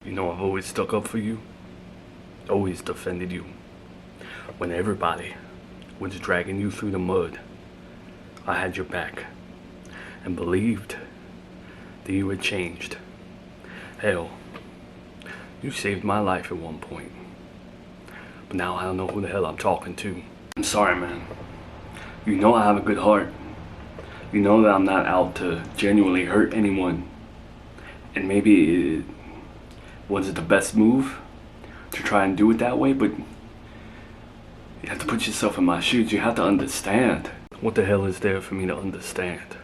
You know, I've always stuck up for you, always defended you. When everybody was dragging you through the mud, I had your back and believed that you had changed. Hell, you saved my life at one point. But now I don't know who the hell I'm talking to. I'm sorry, man. You know I have a good heart. You know that I'm not out to genuinely hurt anyone. And maybe it wasn't the best move to try and do it that way, but you have to put yourself in my shoes. You have to understand. What the hell is there for me to understand?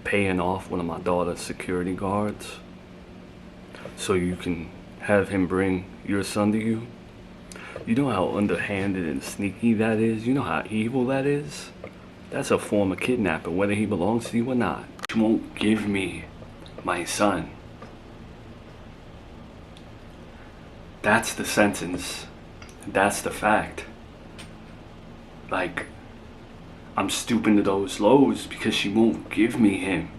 Paying off one of my daughter's security guards so you can have him bring your son to you? You know how underhanded and sneaky that is? You know how evil that is? That's a form of kidnapping, whether he belongs to you or not. You won't give me my son. That's the sentence. That's the fact. Like, I'm stooping to those lows because she won't give me him.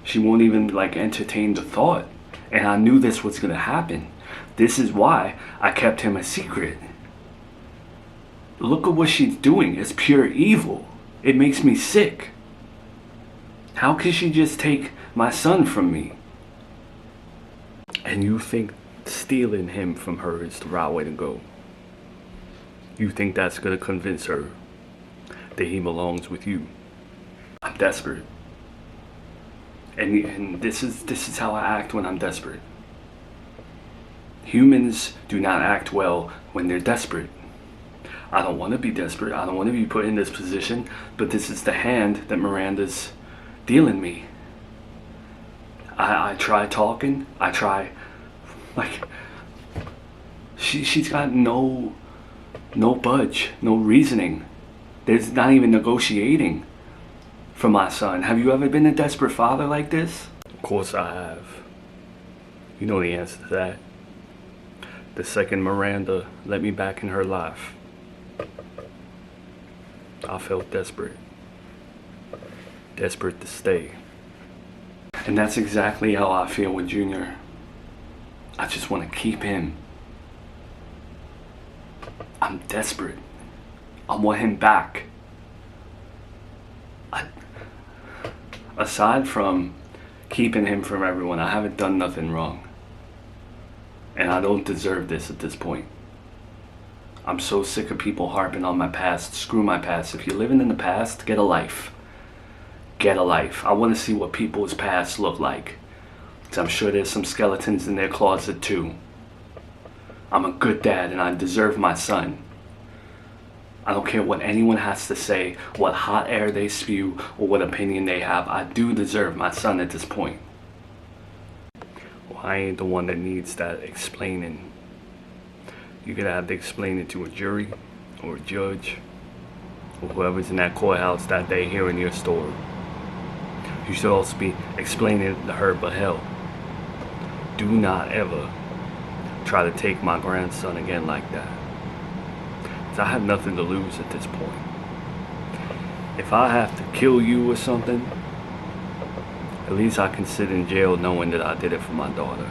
She won't even entertain the thought. And I knew this was gonna happen. This is why I kept him a secret. Look at what she's doing. It's pure evil. It makes me sick. How could she just take my son from me? And you think stealing him from her is the right way to go? You think that's gonna convince her that he belongs with you? I'm desperate. And this is how I act when I'm desperate. Humans do not act well when they're desperate. I don't want to be desperate. I don't want to be put in this position, but this is the hand that Miranda's dealing me. I try talking. I try, she's got no budge, no reasoning. There's not even negotiating for my son. Have you ever been a desperate father like this? Of course I have. You know the answer to that. The second Miranda let me back in her life, I felt desperate. Desperate to stay. And that's exactly how I feel with Junior. I just want to keep him. I'm desperate. I want him back. Aside from keeping him from everyone, I haven't done nothing wrong. And I don't deserve this at this point. I'm so sick of people harping on my past. Screw my past. If you're living in the past, get a life. Get a life. I want to see what people's past look like. Because I'm sure there's some skeletons in their closet too. I'm a good dad and I deserve my son. I don't care what anyone has to say, what hot air they spew, or what opinion they have. I do deserve my son at this point. Well, I ain't the one that needs that explaining. You're gonna have to explain it to a jury, or a judge, or whoever's in that courthouse that day hearing your story. You should also be explaining it to her, but hell, do not ever try to take my grandson again like that. I have nothing to lose at this point. If I have to kill you or something, at least I can sit in jail knowing that I did it for my daughter.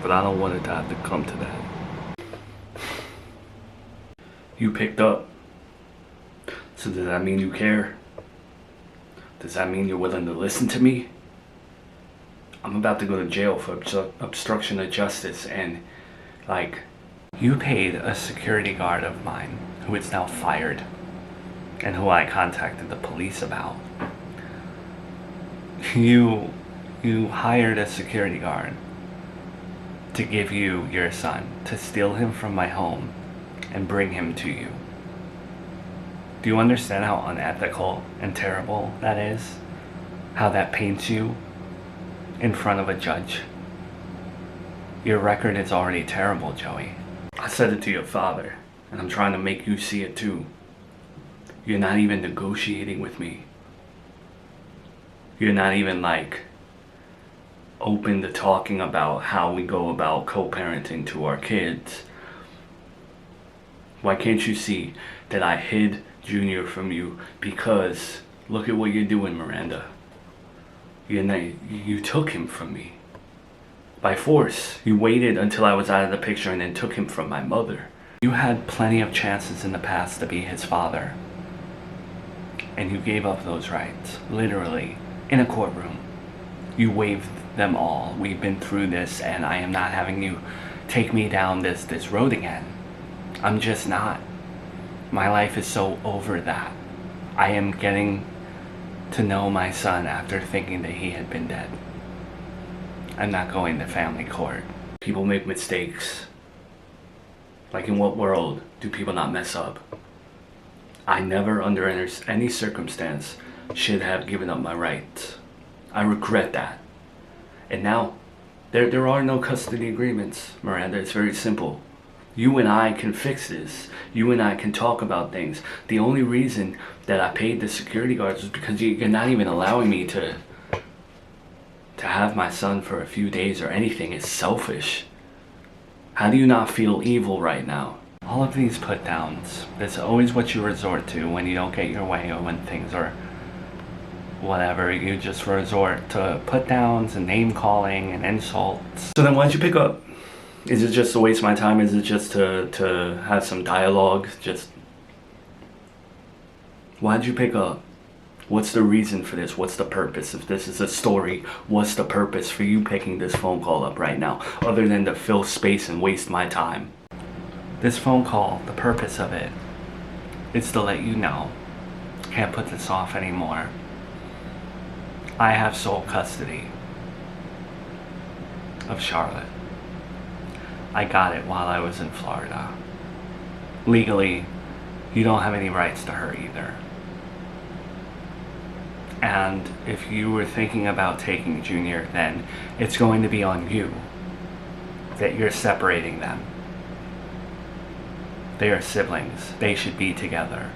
But I don't want it to have to come to that. You picked up. So does that mean you care? Does that mean you're willing to listen to me? I'm about to go to jail for obstruction of justice and you paid a security guard of mine, who is now fired, and who I contacted the police about. You hired a security guard to give you your son, to steal him from my home and bring him to you. Do you understand how unethical and terrible that is? How that paints you in front of a judge? Your record is already terrible, Joey. I said it to your father, and I'm trying to make you see it too. You're not even negotiating with me. You're not even open to talking about how we go about co-parenting to our kids. Why can't you see that I hid Junior from you? Because look at what you're doing, Miranda. You took him from me. by force. You waited until I was out of the picture and then took him from my mother. You had plenty of chances in the past to be his father. And you gave up those rights, literally, in a courtroom. You waived them all. We've been through this, and I am not having you take me down this road again. I'm just not. My life is so over that. I am getting to know my son after thinking that he had been dead. I'm not going to family court. People make mistakes. Like, in what world do people not mess up? I never, under any circumstance, should have given up my rights. I regret that. And now, there are no custody agreements, Miranda. It's very simple. You and I can fix this. You and I can talk about things. The only reason that I paid the security guards was because you're not even allowing me to have my son for a few days or anything. Is selfish. How do you not feel evil right now? All of these put downs, that's always what you resort to when you don't get your way or when things are whatever. You just resort to put downs and name calling and insults. So then why'd you pick up? Is it just to waste my time? Is it just to have some dialogue? Just why'd you pick up? What's the reason for this? What's the purpose? If this is a story, what's the purpose for you picking this phone call up right now, other than to fill space and waste my time? This phone call, the purpose of it is to let you know, can't put this off anymore. I have sole custody of Charlotte. I got it while I was in Florida. Legally, you don't have any rights to her either. And if you were thinking about taking Junior, then it's going to be on you that you're separating them. They are siblings. They should be together.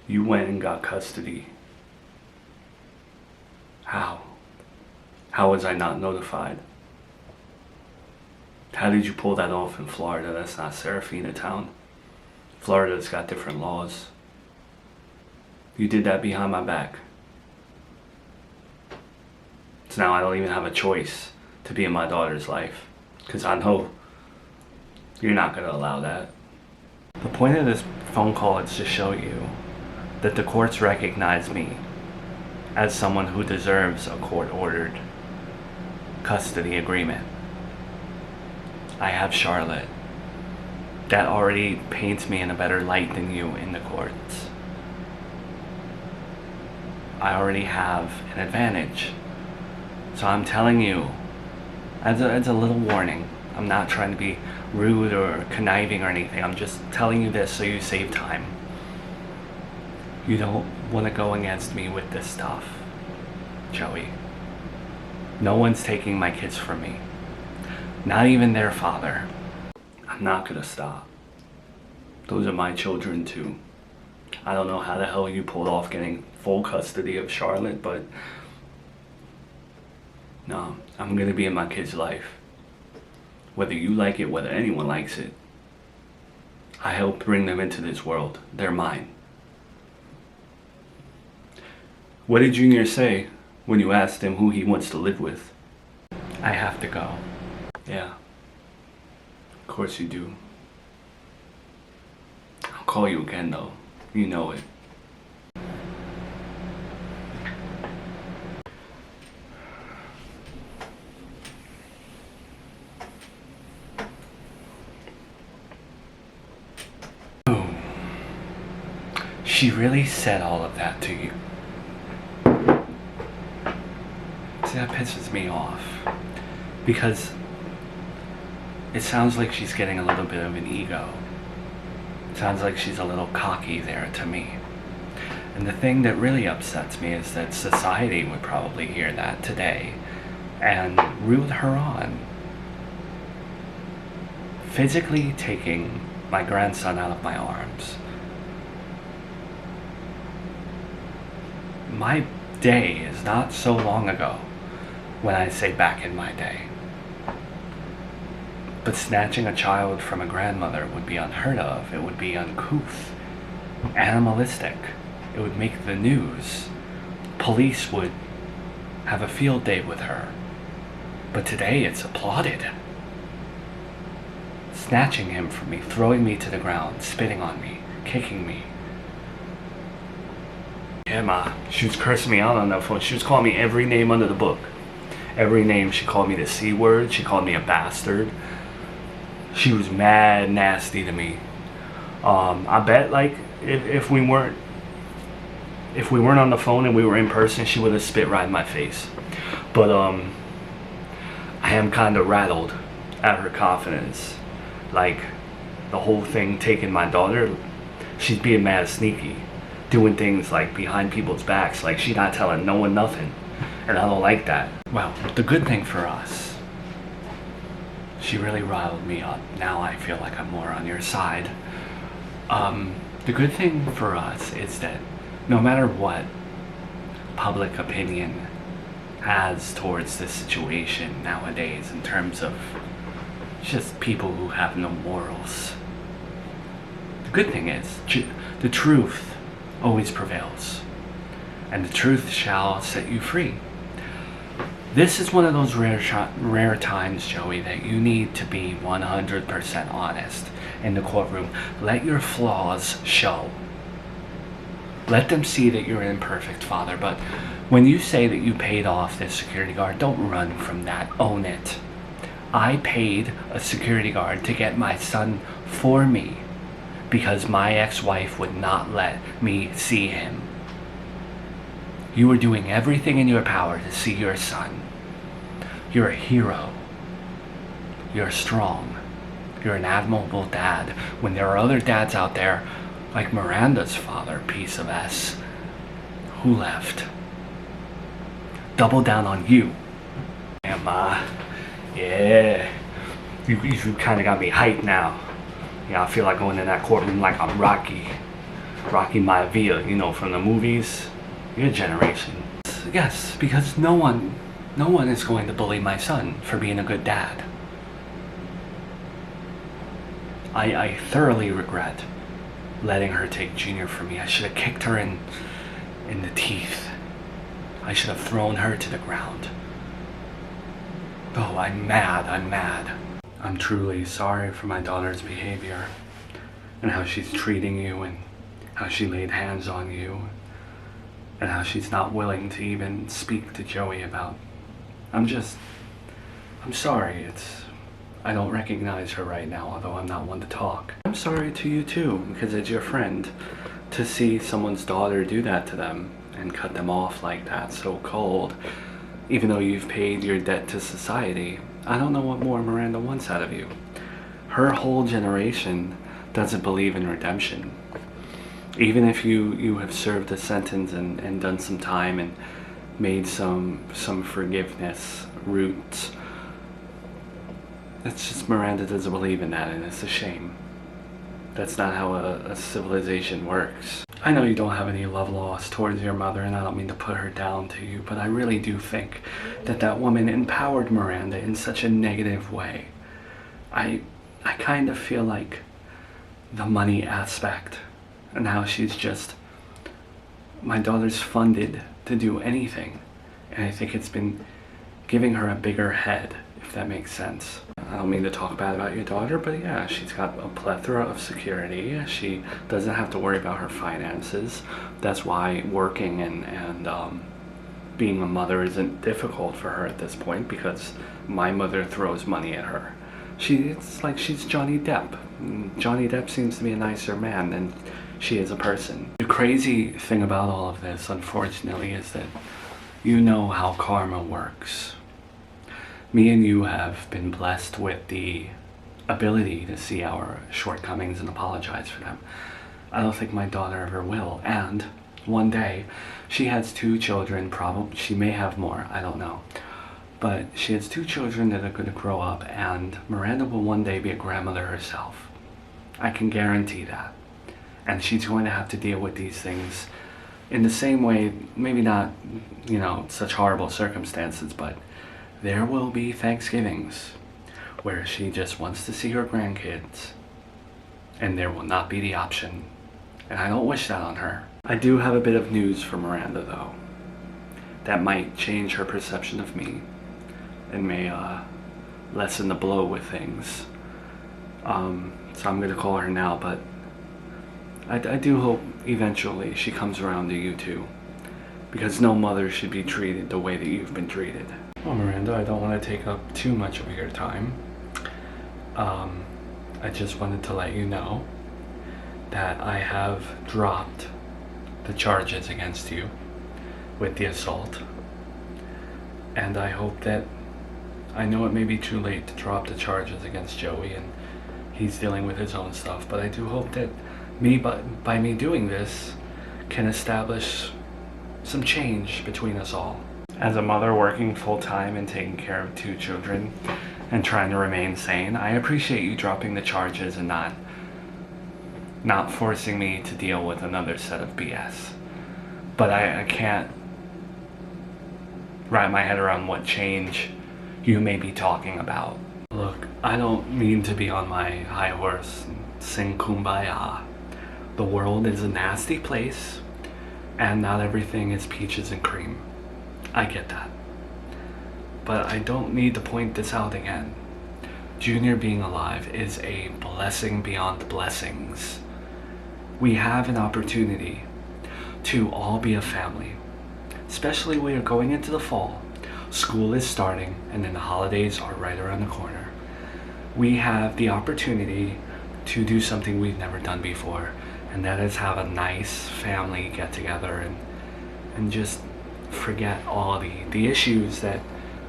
You went and got custody. How? How was I not notified? How did you pull that off in Florida? That's not Serafina town. Florida's got different laws. You did that behind my back. So now I don't even have a choice to be in my daughter's life. Because I know you're not going to allow that. The point of this phone call is to show you that the courts recognize me as someone who deserves a court-ordered custody agreement. I have Charlotte. That already paints me in a better light than you in the courts. I already have an advantage. So I'm telling you, as a little warning, I'm not trying to be rude or conniving or anything. I'm just telling you this so you save time. You don't want to go against me with this stuff, Joey. No one's taking my kids from me. Not even their father. I'm not gonna stop. Those are my children too. I don't know how the hell you pulled off getting full custody of Charlotte, but no, I'm gonna be in my kid's life. Whether you like it, whether anyone likes it. I helped bring them into this world. They're mine. What did Junior say when you asked him who he wants to live with? I have to go. Yeah. Of course you do. I'll call you again though. You know it. She really said all of that to you. See, that pisses me off. Because it sounds like she's getting a little bit of an ego. It sounds like she's a little cocky there to me. And the thing that really upsets me is that society would probably hear that today and root her on. Physically taking my grandson out of my arms. My day is not so long ago when I say back in my day. But snatching a child from a grandmother would be unheard of. It would be uncouth, animalistic. It would make the news. Police would have a field day with her. But today it's applauded. Snatching him from me, throwing me to the ground, spitting on me, kicking me. Yeah, Ma, she was cursing me out on that phone. She was calling me every name under the book. Every name. She called me the C word. She called me a bastard. She was mad nasty to me. I bet, like, if we weren't on the phone and we were in person, she would have spit right in my face. But I am kind of rattled at her confidence. Like, the whole thing taking my daughter, she's being mad sneaky, doing things like behind people's backs, like she's not telling no one nothing, and I don't like that. Well, the good thing for us, she really riled me up. Now I feel like I'm more on your side. The good thing for us is that no matter what public opinion has towards this situation nowadays, in terms of just people who have no morals, the good thing is the truth always prevails, and the truth shall set you free. This is one of those rare times, Joey, that you need to be 100% honest in the courtroom. Let your flaws show. Let them see that you're an imperfect father. But when you say that you paid off this security guard, don't run from that. Own it. I paid a security guard to get my son for me because my ex-wife would not let me see him. You were doing everything in your power to see your son. You're a hero. You're strong. You're an admirable dad. When there are other dads out there, like Miranda's father, piece of S, who left. Double down on you. Yeah, yeah. You kind of got me hyped now. Yeah, I feel like going in that courtroom like I'm Rocky Maivia, you know, from the movies. Your generation. Yes, because no one is going to bully my son for being a good dad. I thoroughly regret letting her take Junior from me. I should have kicked her in the teeth. I should have thrown her to the ground. Oh, I'm mad. I'm truly sorry for my daughter's behavior and how she's treating you and how she laid hands on you and how she's not willing to even speak to Joey about. I'm sorry. I don't recognize her right now, although I'm not one to talk. I'm sorry to you too, because it's your friend, to see someone's daughter do that to them and cut them off like that, so cold. Even though you've paid your debt to society, I don't know what more Miranda wants out of you. Her whole generation doesn't believe in redemption. Even if you have served a sentence and done some time and made some forgiveness roots, it's just Miranda doesn't believe in that, and it's a shame. That's not how a civilization works. I know you don't have any love lost towards your mother, and I don't mean to put her down to you, but I really do think that woman empowered Miranda in such a negative way. I kind of feel like the money aspect, and how she's just, my daughter's funded to do anything, and I think it's been giving her a bigger head, if that makes sense. I don't mean to talk bad about your daughter, but yeah, she's got a plethora of security. She doesn't have to worry about her finances. That's why working and being a mother isn't difficult for her at this point, because my mother throws money at her. It's like she's Johnny Depp. Johnny Depp seems to be a nicer man than she is a person. The crazy thing about all of this, unfortunately, is that you know how karma works. Me and you have been blessed with the ability to see our shortcomings and apologize for them. I don't think my daughter ever will. And one day, she has 2 children, probably, she may have more, I don't know. But she has 2 children that are going to grow up, and Miranda will one day be a grandmother herself. I can guarantee that. And she's going to have to deal with these things in the same way, maybe not, such horrible circumstances, but there will be Thanksgivings where she just wants to see her grandkids, and there will not be the option. And I don't wish that on her. I do have a bit of news for Miranda, though. that might change her perception of me and may lessen the blow with things. So I'm gonna call her now, but I do hope eventually she comes around to you too, because no mother should be treated the way that you've been treated. Well, Miranda, I don't want to take up too much of your time. I just wanted to let you know that I have dropped the charges against you with the assault. And I hope that, I know it may be too late to drop the charges against Joey and he's dealing with his own stuff, but I do hope that by me doing this can establish some change between us all. As a mother working full-time and taking care of 2 children and trying to remain sane, I appreciate you dropping the charges and not forcing me to deal with another set of BS. But I can't wrap my head around what change you may be talking about. Look, I don't mean to be on my high horse and sing kumbaya. The world is a nasty place, and not everything is peaches and cream. I get that. But I don't need to point this out again. Junior being alive is a blessing beyond blessings. We have an opportunity to all be a family, especially when you're going into the fall. School is starting, and then the holidays are right around the corner. We have the opportunity to do something we've never done before, and that is have a nice family get together and just forget all the issues that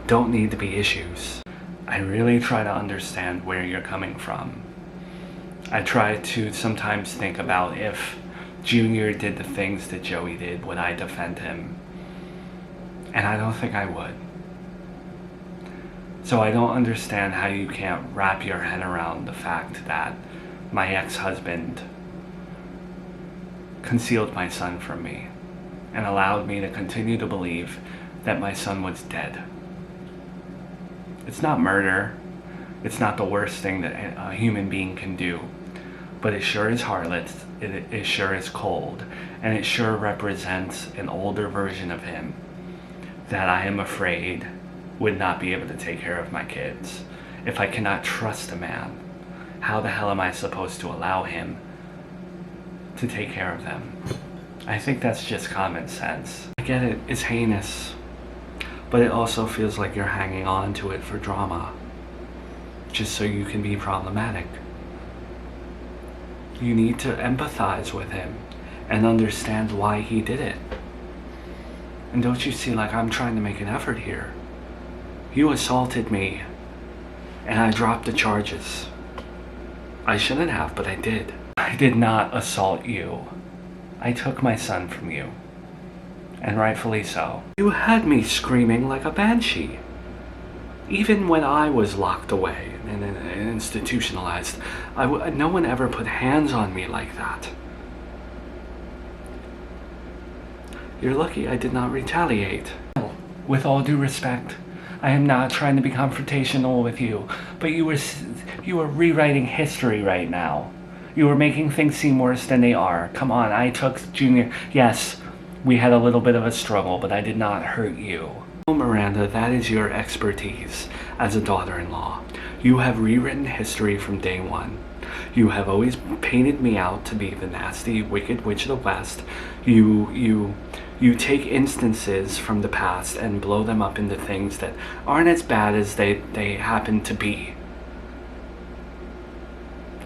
don't need to be issues. I really try to understand where you're coming from. I try to sometimes think about if Junior did the things that Joey did, would I defend him? And I don't think I would. So I don't understand how you can't wrap your head around the fact that my ex-husband concealed my son from me and allowed me to continue to believe that my son was dead. It's not murder. It's not the worst thing that a human being can do. But it sure is heartless, it sure is cold, and it sure represents an older version of him that I am afraid would not be able to take care of my kids. If I cannot trust a man, how the hell am I supposed to allow him to take care of them? I think that's just common sense. I get it, it's heinous, but it also feels like you're hanging on to it for drama, just so you can be problematic. You need to empathize with him and understand why he did it. And don't you see, like, I'm trying to make an effort here? You assaulted me, and I dropped the charges. I shouldn't have, but I did. I did not assault you. I took my son from you, and rightfully so. You had me screaming like a banshee. Even when I was locked away and institutionalized, no one ever put hands on me like that. You're lucky I did not retaliate. With all due respect, I am not trying to be confrontational with you, but you were rewriting history right now. You were making things seem worse than they are. Come on, I took Junior. Yes, we had a little bit of a struggle, but I did not hurt you. Oh, Miranda, that is your expertise as a daughter-in-law. You have rewritten history from day one. You have always painted me out to be the nasty, wicked witch of the West. You take instances from the past and blow them up into things that aren't as bad as they happen to be.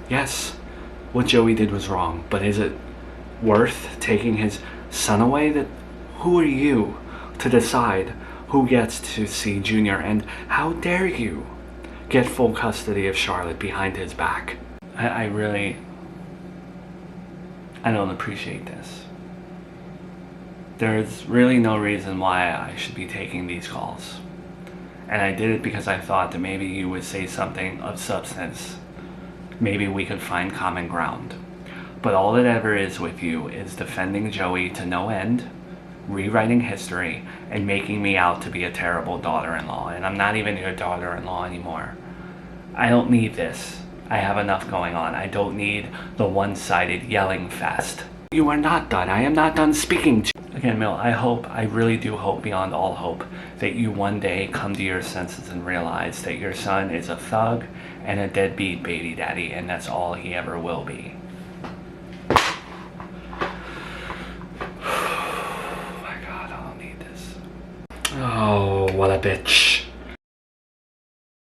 Yes, what Joey did was wrong, but is it worth taking his son away? Who are you to decide who gets to see Junior, and how dare you get full custody of Charlotte behind his back? I don't appreciate this. There's really no reason why I should be taking these calls. And I did it because I thought that maybe you would say something of substance. Maybe we could find common ground. But all it ever is with you is defending Joey to no end, rewriting history, and making me out to be a terrible daughter-in-law. And I'm not even your daughter-in-law anymore. I don't need this. I have enough going on. I don't need the one-sided yelling fest. You are not done. I am not done speaking to you. Again, Mill, I really do hope beyond all hope that you one day come to your senses and realize that your son is a thug and a deadbeat baby daddy, and that's all he ever will be. Oh my God, I don't need this. Oh, what a bitch.